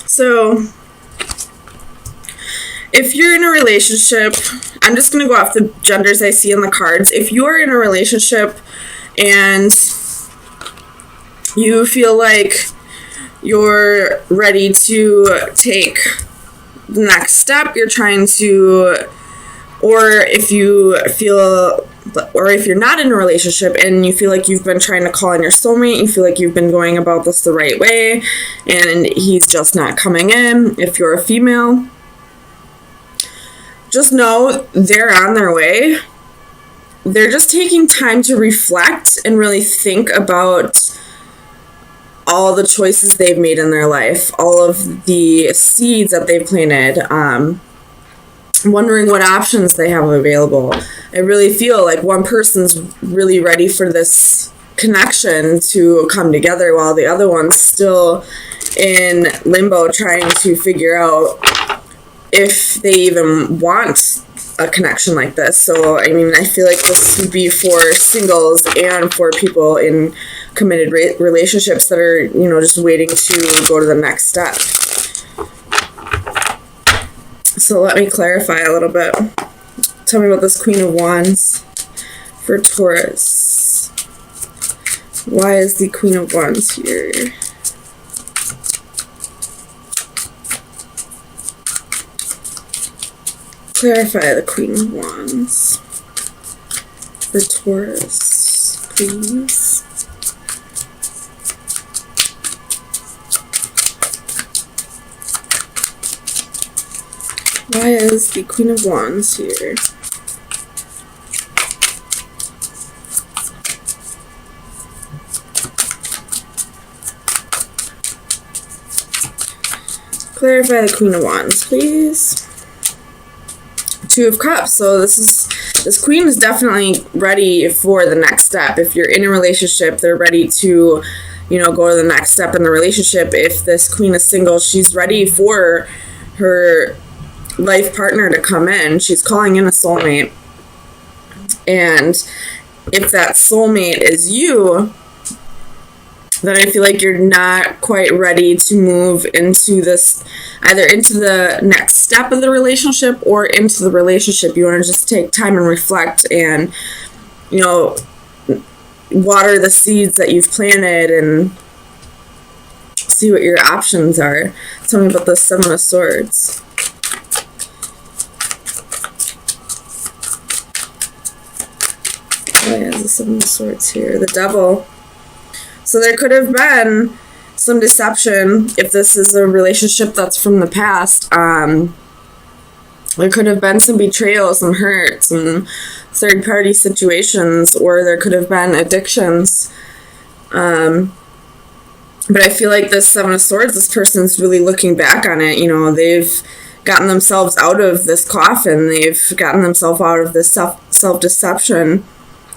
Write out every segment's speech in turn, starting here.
So, if you're in a relationship, I'm just going to go off the genders I see in the cards. If you are in a relationship and you feel like you're ready to take the next step, you're trying to, or if you feel, or if you're not in a relationship and you feel like you've been trying to call on your soulmate, you feel like you've been going about this the right way and he's just not coming in, if you're a female, just know they're on their way. They're just taking time to reflect and really think about all the choices they've made in their life, all of the seeds that they've planted, wondering what options they have available. I really feel like one person's really ready for this connection to come together while the other one's still in limbo trying to figure out if they even want a connection like this. So, I mean, I feel like this would be for singles and for people in committed relationships that are, you know, just waiting to go to the next step. So let me clarify a little bit. Tell me about this Queen of Wands for Taurus. Why is the Queen of Wands here? Clarify the Queen of Wands for Taurus, please. Why is the Queen of Wands here? Clarify the Queen of Wands, please. Two of Cups. So this queen is definitely ready for the next step. If you're in a relationship, they're ready to, you know, go to the next step in the relationship. If this queen is single, she's ready for her life partner to come in. She's calling in a soulmate. And if that soulmate is you, then I feel like you're not quite ready to move into this, either into the next step of the relationship or into the relationship. You want to just take time and reflect and, you know, water the seeds that you've planted and see what your options are. Tell me about the Seven of Swords. Oh yeah, the Seven of Swords here. The Devil. So there could have been some deception if this is a relationship that's from the past. There could have been some betrayal, some hurt, some third-party situations, or there could have been addictions. But I feel like this Seven of Swords, this person's really looking back on it. You know, they've gotten themselves out of this coffin. They've gotten themselves out of this self-deception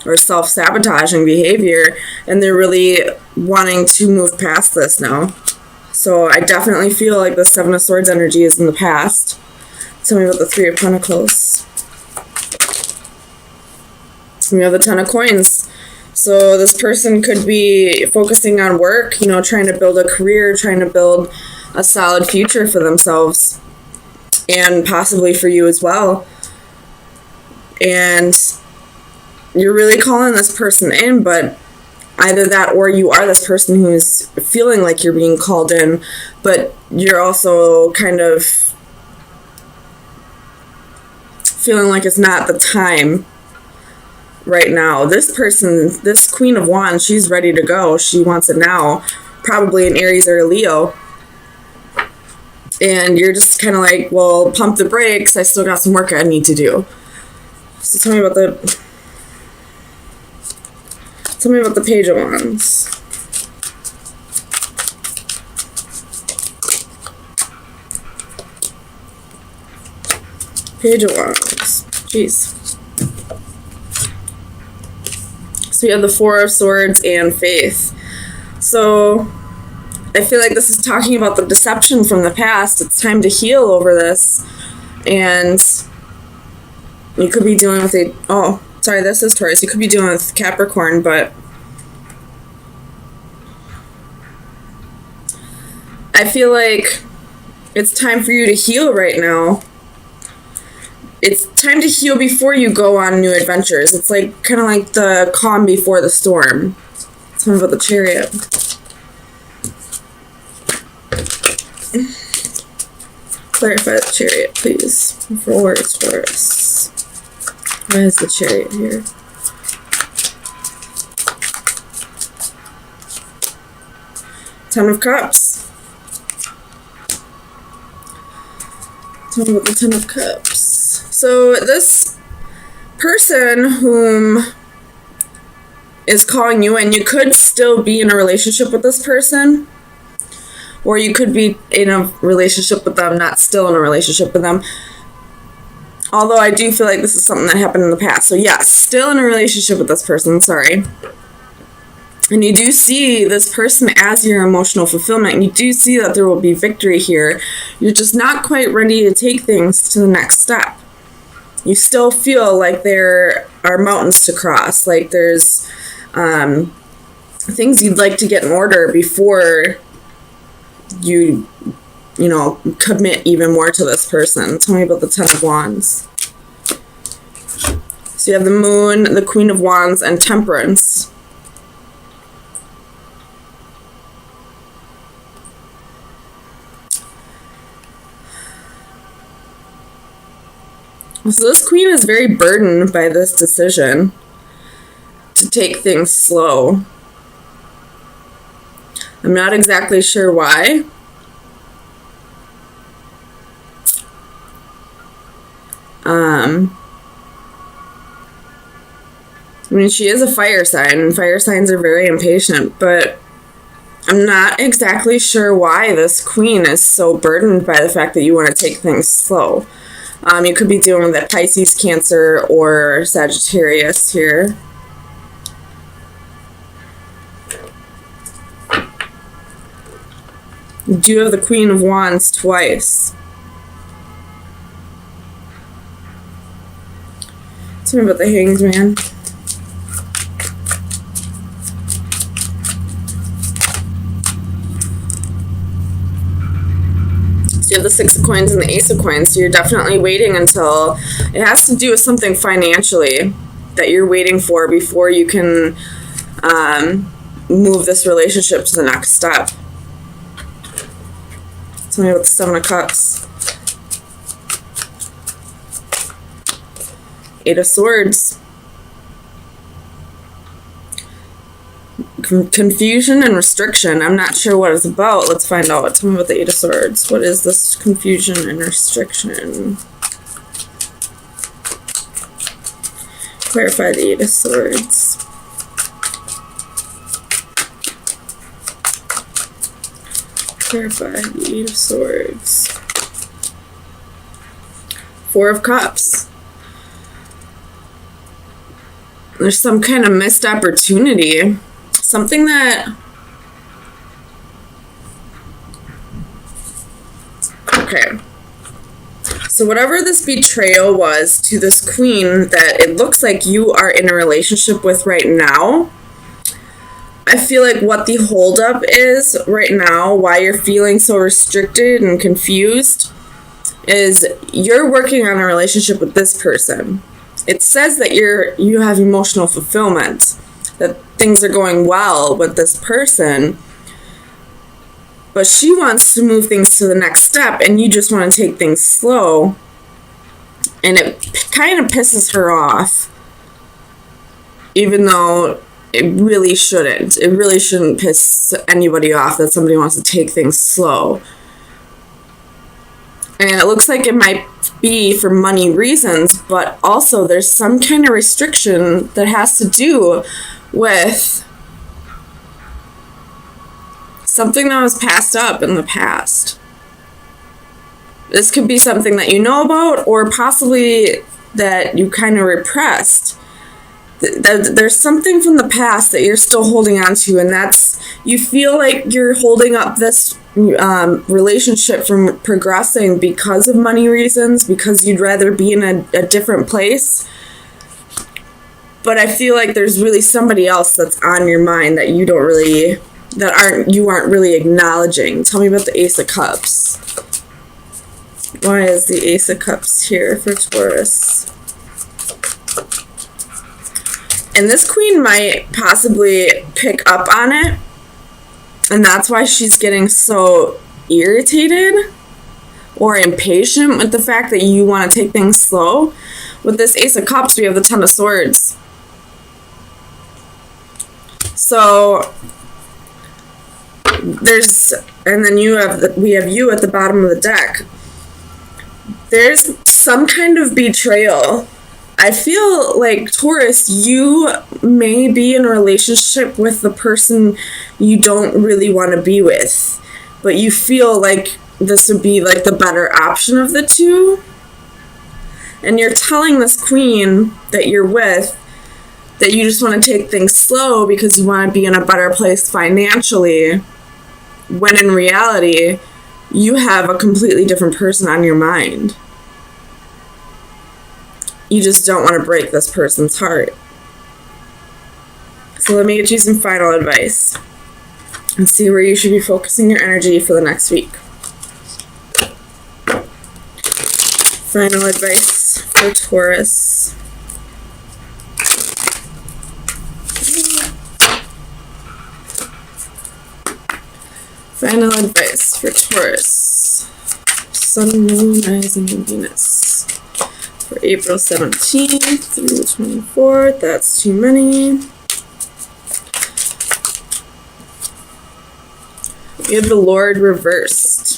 or self-sabotaging behavior, and they're really wanting to move past this now. So I definitely feel like the Seven of Swords energy is in the past. Tell me about the Three of Pentacles. We have the Ten of Coins. So this person could be focusing on work, you know, trying to build a career, trying to build a solid future for themselves, and possibly for you as well. And you're really calling this person in, but either that or you are this person who's feeling like you're being called in, but you're also kind of feeling like it's not the time right now. This person, this Queen of Wands, she's ready to go. She wants it now, probably an Aries or a Leo. And you're just kind of like, well, pump the brakes. I still got some work I need to do. So tell me about the Page of Wands. Page of Wands. Jeez. So we have the Four of Swords and Faith. So I feel like this is talking about the deception from the past. It's time to heal over this. And you could be dealing with this is Taurus. You could be dealing with Capricorn, but I feel like It's time for you to heal right now. It's time to heal before you go on new adventures. It's like kind of like the calm before the storm. Tell me about the Chariot. Clarify the Chariot, please. 4 words for us. Why is the Chariot here? Ten of Cups. Tell me about the Ten of Cups. So this person whom is calling you in, you could still be in a relationship with this person, or you could be in a relationship with them, not still in a relationship with them. Although I do feel like this is something that happened in the past. So yes, still in a relationship with this person, sorry. And you do see this person as your emotional fulfillment. And you do see that there will be victory here. You're just not quite ready to take things to the next step. You still feel like there are mountains to cross. Like there's things you'd like to get in order before you commit even more to this person. Tell me about the Ten of Wands. So you have the Moon, the Queen of Wands, and Temperance. So this queen is very burdened by this decision to take things slow. I'm not exactly sure why. I mean, she is a fire sign, and fire signs are very impatient, but I'm not exactly sure why this queen is so burdened by the fact that you want to take things slow. You could be dealing with a Pisces, Cancer, or Sagittarius here. You do have the Queen of Wands twice. Tell me about the Hanged Man. You have the Six of Coins and the Ace of Coins, so you're definitely waiting until it has to do with something financially that you're waiting for before you can move this relationship to the next step. Tell me about the Seven of Cups. Eight of Swords. Confusion and restriction. I'm not sure what it's about. Let's find out. Tell me about the Eight of Swords. What is this confusion and restriction? Clarify the Eight of Swords. Clarify the Eight of Swords. Four of Cups. There's some kind of missed opportunity. Something that... Okay. So whatever this betrayal was to this queen that it looks like you are in a relationship with right now, I feel like what the holdup is right now, why you're feeling so restricted and confused, is you're working on a relationship with this person. It says that you have emotional fulfillment, that things are going well with this person, but she wants to move things to the next step and you just want to take things slow, and it kind of pisses her off, even though it really shouldn't. It really shouldn't piss anybody off that somebody wants to take things slow. And it looks like it might be for money reasons, but also there's some kind of restriction that has to do with something that was passed up in the past. This could be something that you know about, or possibly that you kind of repressed. There's something from the past that you're still holding on to, and that's, you feel like you're holding up this relationship from progressing because of money reasons, because you'd rather be in a different place. But I feel like there's really somebody else that's on your mind that you don't really, you aren't really acknowledging. Tell me about the Ace of Cups. Why is the Ace of Cups here for Taurus? And this queen might possibly pick up on it, and that's why she's getting so irritated or impatient with the fact that you want to take things slow. With this Ace of Cups, we have the Ten of Swords. So and then we have you at the bottom of the deck. There's some kind of betrayal. I feel like, Taurus, you may be in a relationship with the person you don't really want to be with, but you feel like this would be like the better option of the two. And you're telling this queen that you're with that you just want to take things slow because you want to be in a better place financially, when in reality, you have a completely different person on your mind. You just don't want to break this person's heart. So let me get you some final advice and see where you should be focusing your energy for the next week. Final advice for Taurus. Final advice for Taurus. Sun, Moon, Rising, and Venus. For April 17th through the 24th. That's too many. We have the Lord reversed.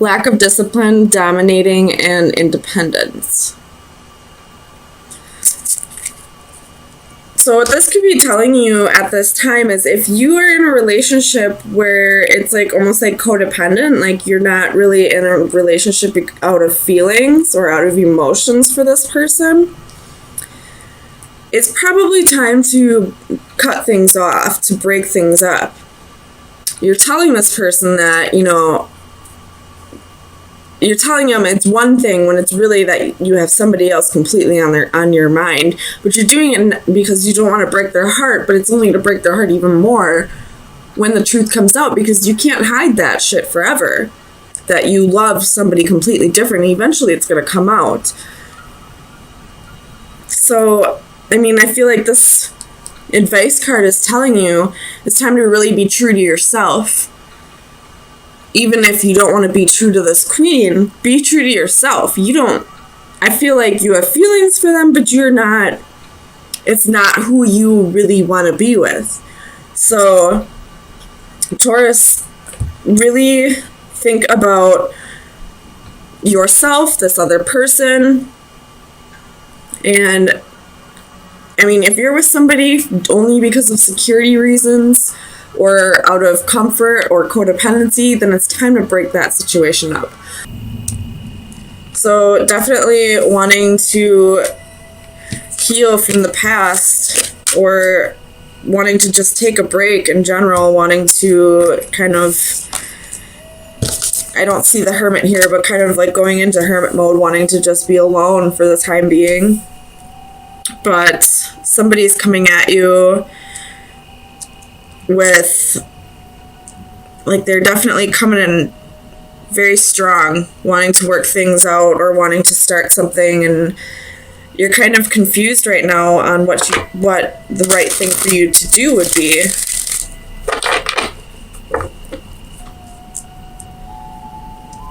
Lack of discipline, dominating, and independence. So what this could be telling you at this time is, if you are in a relationship where it's like almost like codependent, like you're not really in a relationship out of feelings or out of emotions for this person, it's probably time to cut things off, to break things up. You're telling this person that, you're telling them it's one thing when it's really that you have somebody else completely on your mind, but you're doing it because you don't want to break their heart, but it's only to break their heart even more when the truth comes out, because you can't hide that shit forever, that you love somebody completely different. Eventually it's going to come out. So, I feel like this advice card is telling you it's time to really be true to yourself. Even if you don't want to be true to this queen, be true to yourself. I feel like you have feelings for them, but it's not who you really want to be with. So, Taurus, really think about yourself, this other person, and if you're with somebody only because of security reasons or out of comfort or codependency, then it's time to break that situation up. So definitely wanting to heal from the past, or wanting to just take a break in general, wanting to kind of, I don't see the Hermit here, but kind of like going into hermit mode, wanting to just be alone for the time being. But somebody's coming at you with, like, they're definitely coming in very strong, wanting to work things out or wanting to start something, and you're kind of confused right now on what the right thing for you to do would be.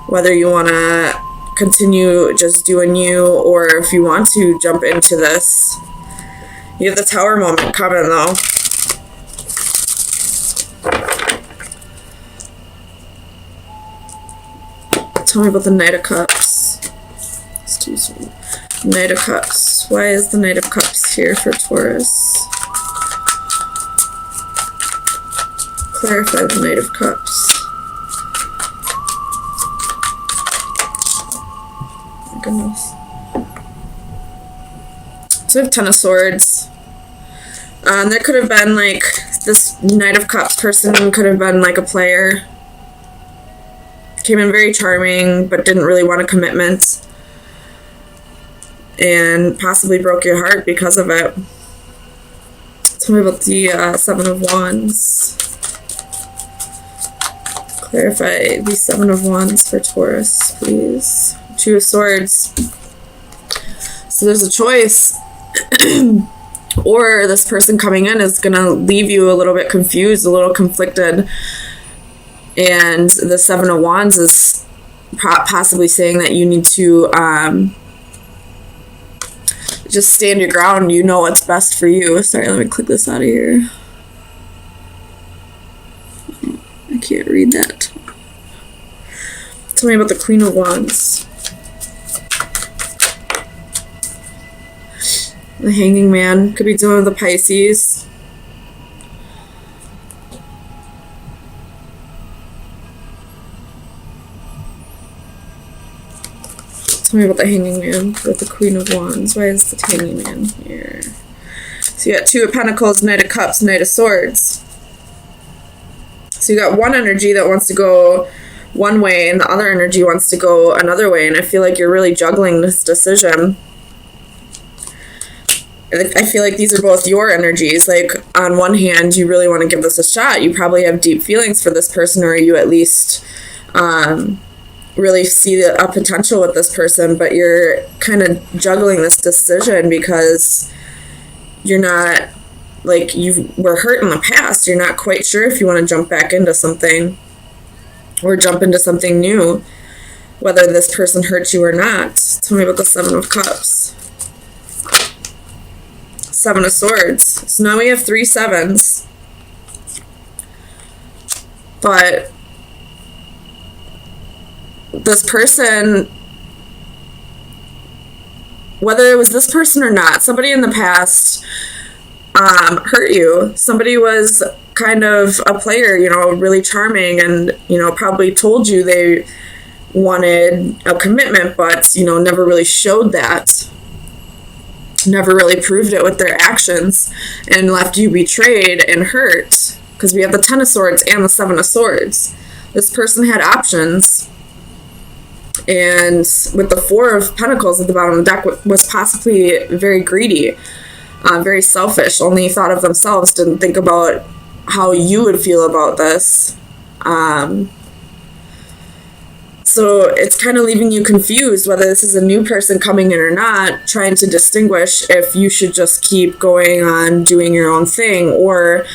Whether you want to continue just doing you, or if you want to jump into this. You have the Tower moment coming, though. Tell me about the Knight of Cups. It's too soon. Knight of Cups. Why is the Knight of Cups here for Taurus? Clarify the Knight of Cups. Oh my goodness. So I have Ten of Swords. There could have been, like, this Knight of Cups person could have been, like, a player. Came in very charming, but didn't really want a commitment. And possibly broke your heart because of it. Tell me about the Seven of Wands. Clarify the Seven of Wands for Taurus, please. Two of Swords. So there's a choice. Or this person coming in is going to leave you a little bit confused, a little conflicted. And the Seven of Wands is possibly saying that you need to just stand your ground. You know what's best for you. Sorry, let me click this out of here. I can't read that. Tell me about the Queen of Wands. The Hanging Man. Could be dealing with the Pisces. Tell me about the Hanging Man with the Queen of Wands. Why is the Hanging Man here? So you got Two of Pentacles, Knight of Cups, Knight of Swords. So you got one energy that wants to go one way and the other energy wants to go another way. And I feel like you're really juggling this decision. I feel like these are both your energies. Like, on one hand, you really want to give this a shot. You probably have deep feelings for this person, or you at least really see a potential with this person, but you're kind of juggling this decision because you're not, like, you were hurt in the past. You're not quite sure if you want to jump back into something or jump into something new, whether this person hurt you or not. Tell me about the Seven of Cups. Seven of Swords. So now we have 3 sevens. But this person, whether it was this person or not, somebody in the past hurt you. Somebody was kind of a player, you know, really charming, and, you know, probably told you they wanted a commitment, but, you know, never really showed that. Never really proved it with their actions and left you betrayed and hurt, because we have the Ten of Swords and the Seven of Swords. This person had options, and with the Four of Pentacles at the bottom of the deck was possibly very greedy, very selfish, only thought of themselves, didn't think about how you would feel about this. So it's kind of leaving you confused whether this is a new person coming in or not, trying to distinguish if you should just keep going on doing your own thing, or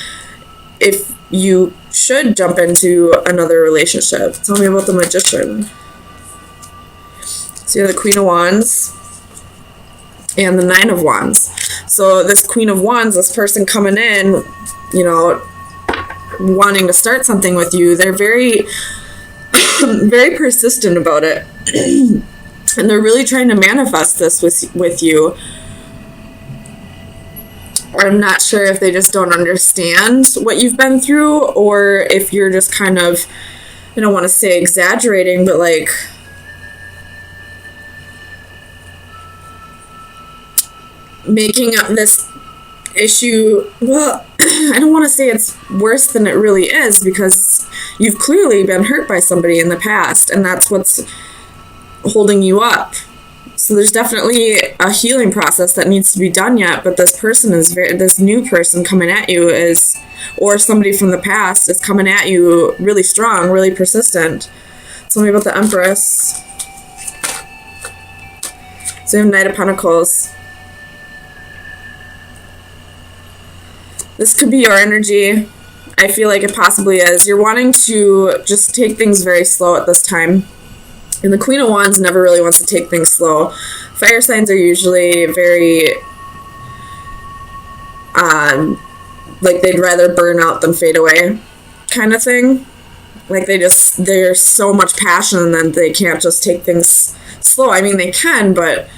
if you should jump into another relationship. Tell me about the Magician. So you have the Queen of Wands and the Nine of Wands. So this Queen of Wands, this person coming in, you know, wanting to start something with you, they're very very persistent about it. And they're really trying to manifest this with you. I'm not sure if they just don't understand what you've been through, or if you're just kind of, I don't want to say exaggerating, but like making up this issue. Well, I don't want to say it's worse than it really is, because you've clearly been hurt by somebody in the past, and that's what's holding you up. So there's definitely a healing process that needs to be done yet, but this person is this new person coming at you is, or somebody from the past is coming at you really strong, really persistent. Tell me about the Empress. So you have Knight of Pentacles. This could be your energy. I feel like it possibly is. You're wanting to just take things very slow at this time. And the Queen of Wands never really wants to take things slow. Fire signs are usually very, like they'd rather burn out than fade away kind of thing. Like there's so much passion in them, they can't just take things slow. I mean, they can, but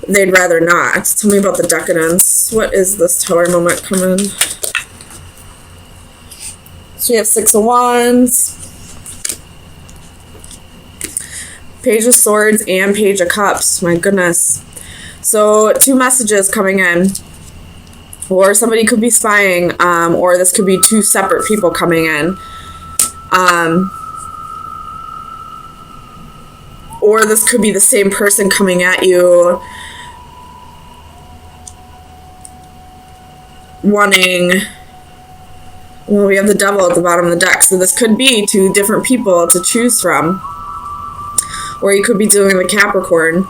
they'd rather not. Tell me about the Decadence. What is this Tower moment coming? So you have Six of Wands, Page of Swords, and Page of Cups. My goodness. So 2 messages coming in. Or somebody could be spying, or this could be 2 separate people coming in. Or this could be the same person coming at you, wanting Well, we have the Devil at the bottom of the deck, so this could be 2 different people to choose from. Or you could be dealing with Capricorn.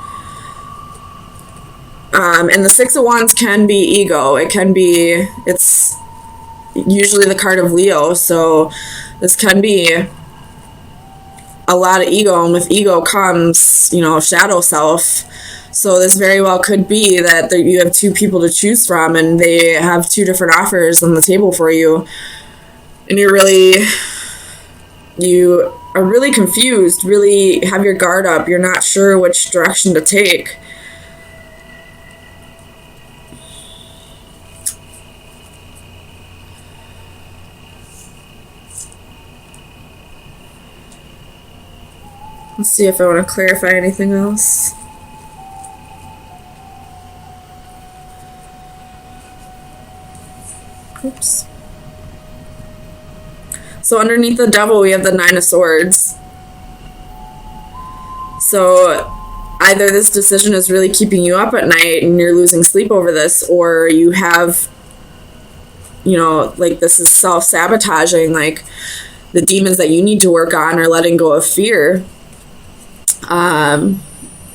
And the Six of Wands can be ego. It's usually the card of Leo, so this can be a lot of ego, and with ego comes, shadow self. So this very well could be that you have 2 people to choose from, and they have 2 different offers on the table for you, and you are really confused, really have your guard up, you're not sure which direction to take. Let's see if I want to clarify anything else. Oops. So underneath the Devil, we have the 9 of Swords. So either this decision is really keeping you up at night and you're losing sleep over this, or you have, this is self-sabotaging, like the demons that you need to work on are letting go of fear.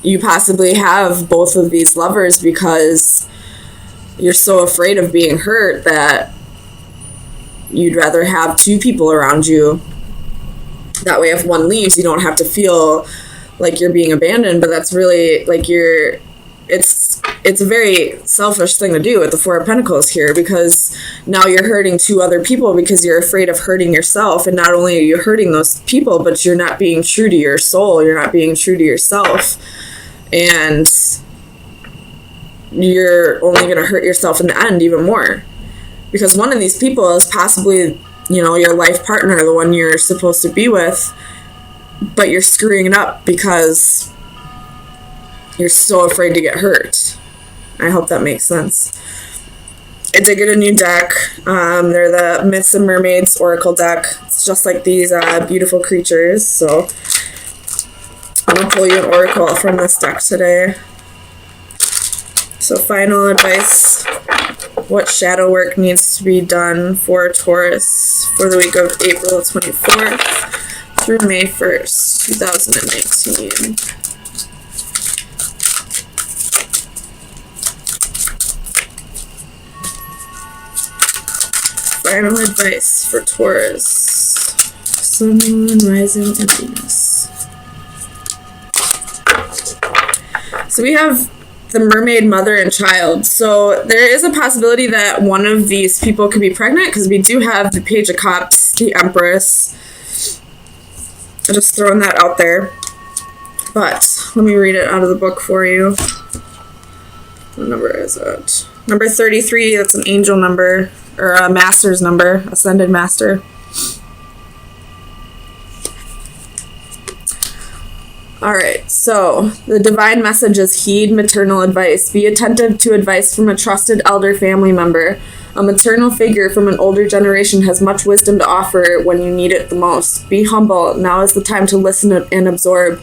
You possibly have both of these lovers because you're so afraid of being hurt that you'd rather have 2 people around you. That way if one leaves, you don't have to feel like you're being abandoned, but that's really like it's a very selfish thing to do with the 4 of Pentacles here, because now you're hurting 2 other people because you're afraid of hurting yourself. And not only are you hurting those people, but you're not being true to your soul. You're not being true to yourself. And you're only going to hurt yourself in the end even more. Because one of these people is possibly, your life partner, the one you're supposed to be with, but you're screwing it up because you're so afraid to get hurt. I hope that makes sense. I did get a new deck. They're the Myths and Mermaids Oracle deck. It's just like these beautiful creatures. So I'm going to pull you an oracle from this deck today. So final advice. What shadow work needs to be done for Taurus for the week of April 24th through May 1st, 2019. Final advice for Taurus. Sun, Moon, Rising, and Venus. So we have the Mermaid, Mother, and Child. So there is a possibility that one of these people could be pregnant, because we do have the Page of Cups, the Empress. I'm just throwing that out there. But let me read it out of the book for you. What number is it? Number 33, that's an angel number, or a master's number, ascended master. Alright, so the divine message is heed maternal advice. Be attentive to advice from a trusted elder family member. A maternal figure from an older generation has much wisdom to offer when you need it the most. Be humble. Now is the time to listen and absorb.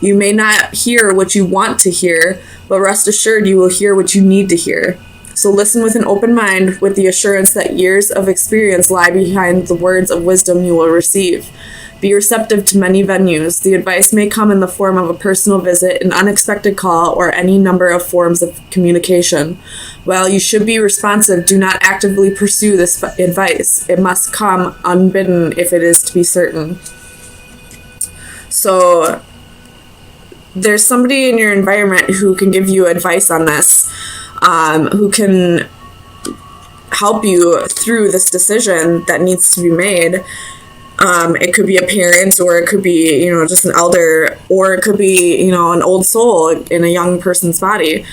You may not hear what you want to hear, but rest assured you will hear what you need to hear. So listen with an open mind, with the assurance that years of experience lie behind the words of wisdom you will receive. Be receptive to many venues. The advice may come in the form of a personal visit, an unexpected call, or any number of forms of communication. While you should be responsive, do not actively pursue this advice. It must come unbidden if it is to be certain. So there's somebody in your environment who can give you advice on this, who can help you through this decision that needs to be made. It could be a parent, or it could be, just an elder, or it could be, an old soul in a young person's body.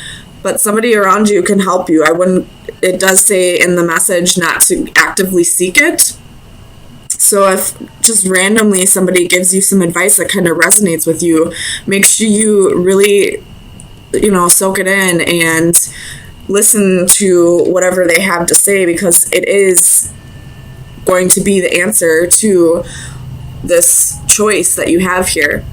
But somebody around you can help you. It does say in the message not to actively seek it. So if just randomly somebody gives you some advice that kind of resonates with you, make sure you really, soak it in and listen to whatever they have to say, because it is going to be the answer to this choice that you have here.